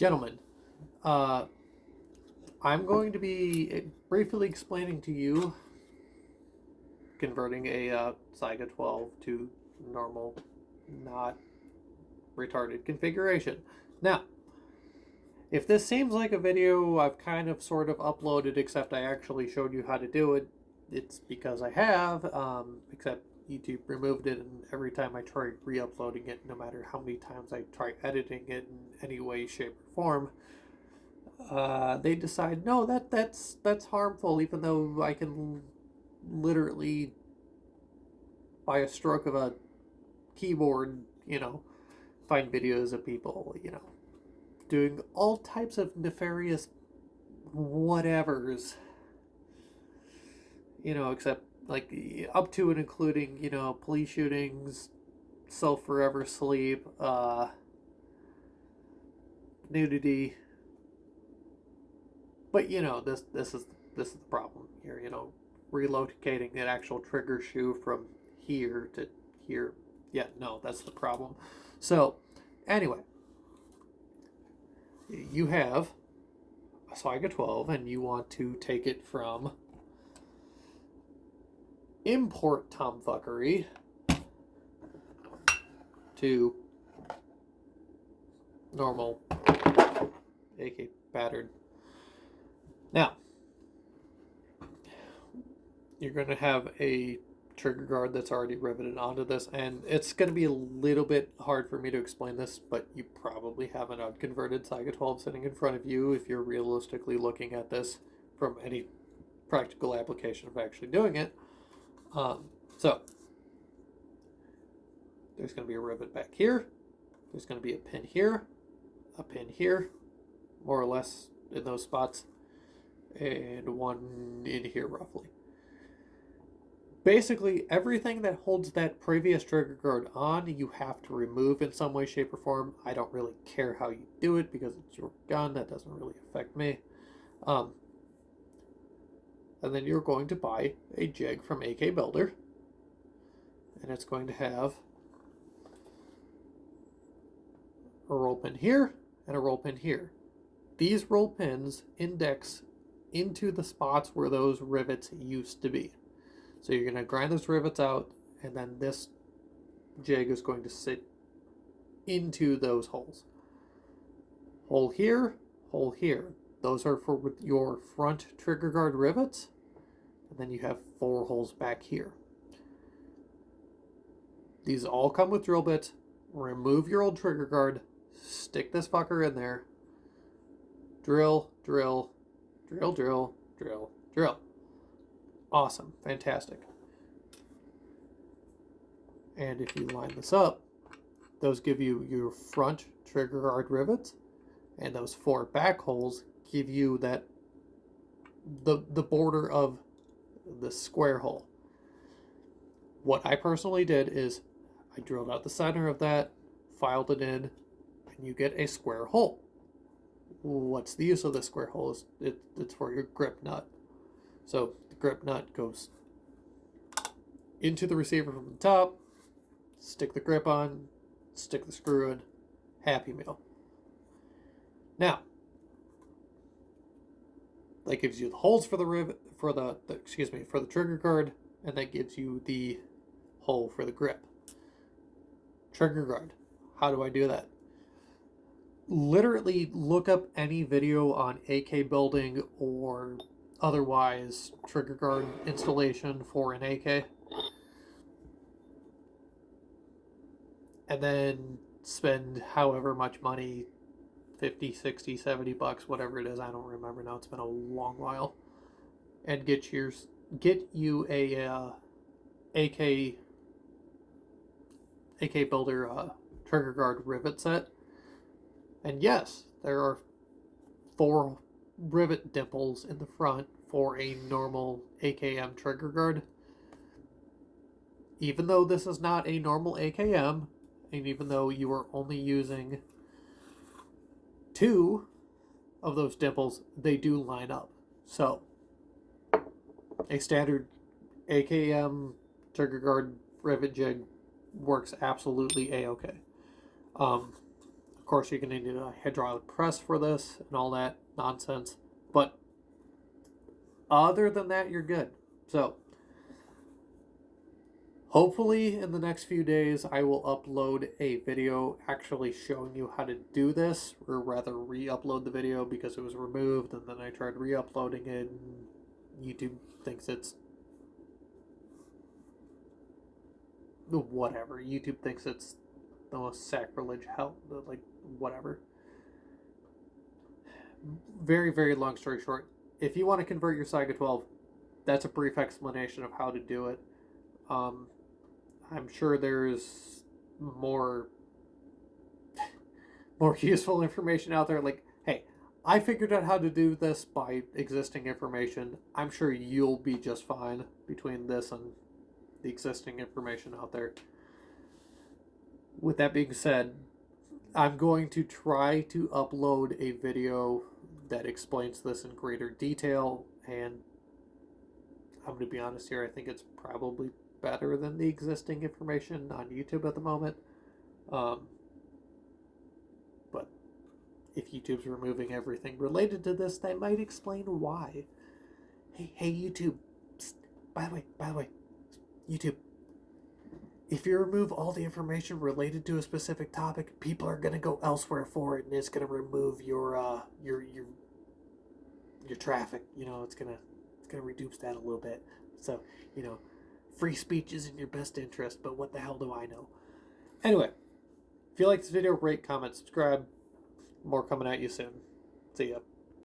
Gentlemen, uh, I'm going to be briefly explaining to you converting a Saiga 12 to normal, not retarded configuration. Now, if this seems like a video I've kind of sort of uploaded, except I actually showed you how to do it, it's because I have, except YouTube removed it, and every time I try re-uploading it, no matter how many times I try editing it in any way, shape, or form, they decide, no, that's harmful, even though I can literally, by a stroke of a keyboard, find videos of people, doing all types of nefarious whatevers, except like up to and including, police shootings, self forever sleep, nudity. But this is the problem here. Relocating an actual trigger shoe from here to here. Yeah, no, that's the problem. So, anyway, you have a Saiga 12 and you want to take it from import tomfuckery to normal AK pattern. Now, you're going to have a trigger guard that's already riveted onto this, and it's going to be a little bit hard for me to explain this, but you probably have an unconverted Saiga 12 sitting in front of you if you're realistically looking at this from any practical application of actually doing it. So, there's going to be a rivet back here, there's going to be a pin here, more or less in those spots, and one in here roughly. Basically, everything that holds that previous trigger guard on, you have to remove in some way, shape, or form. I don't really care how you do it because it's your gun. That doesn't really affect me. And then you're going to buy a jig from AK Builder. And it's going to have a roll pin here and a roll pin here. These roll pins index into the spots where those rivets used to be. So you're going to grind those rivets out, and then this jig is going to sit into those holes. Hole here, hole here. Those are for your front trigger guard rivets, and then you have 4 holes back here. These all come with drill bits. Remove your old trigger guard, stick this fucker in there, drill, drill, drill, drill, drill, drill. Awesome. Fantastic. And if you line this up, those give you your front trigger guard rivets, and those 4 back holes give you that the border of the square hole. What I personally did is I drilled out the center of that, filed it in, and you get a square hole. What's the use of this square hole? It's for your grip nut. So the grip nut goes into the receiver from the top, stick the grip on, stick the screw in, happy meal. Now, that gives you the holes for the rivet, for the trigger guard, and that gives you the hole for the grip. Trigger guard. How do I do that? Literally look up any video on AK building or otherwise trigger guard installation for an AK, and then spend however much money, 50, 60, 70 bucks, whatever it is, I don't remember now, it's been a long while, and get you a AK Builder trigger guard rivet set. And yes, there are 4 rivet dimples in the front for a normal AKM trigger guard. Even though this is not a normal AKM, and even though you are only using 2 of those dimples, they do line up. So, a standard AKM trigger guard rivet jig works absolutely a-okay. Of course, you're going to need a hydraulic press for this and all that nonsense. But other than that, you're good. So, hopefully in the next few days, I will upload a video actually showing you how to do this, or rather re-upload the video because it was removed, and then I tried re-uploading it, and YouTube thinks it's whatever. YouTube thinks it's the most sacrilege hell, like whatever. Very, very long story short, if you want to convert your Saiga 12, that's a brief explanation of how to do it. I'm sure there's more useful information out there. Like, hey, I figured out how to do this by existing information. I'm sure you'll be just fine between this and the existing information out there. With that being said, I'm going to try to upload a video that explains this in greater detail, and I'm going to be honest here, I think it's probably better than the existing information on YouTube at the moment. But if YouTube's removing everything related to this, that might explain why. Hey YouTube, psst, by the way, YouTube, if you remove all the information related to a specific topic, people are going to go elsewhere for it, and it's going to remove your traffic. You know, it's going to reduce that a little bit. So, you know, free speech is in your best interest, but what the hell do I know? Anyway, if you like this video, rate, comment, subscribe. More coming at you soon. See ya.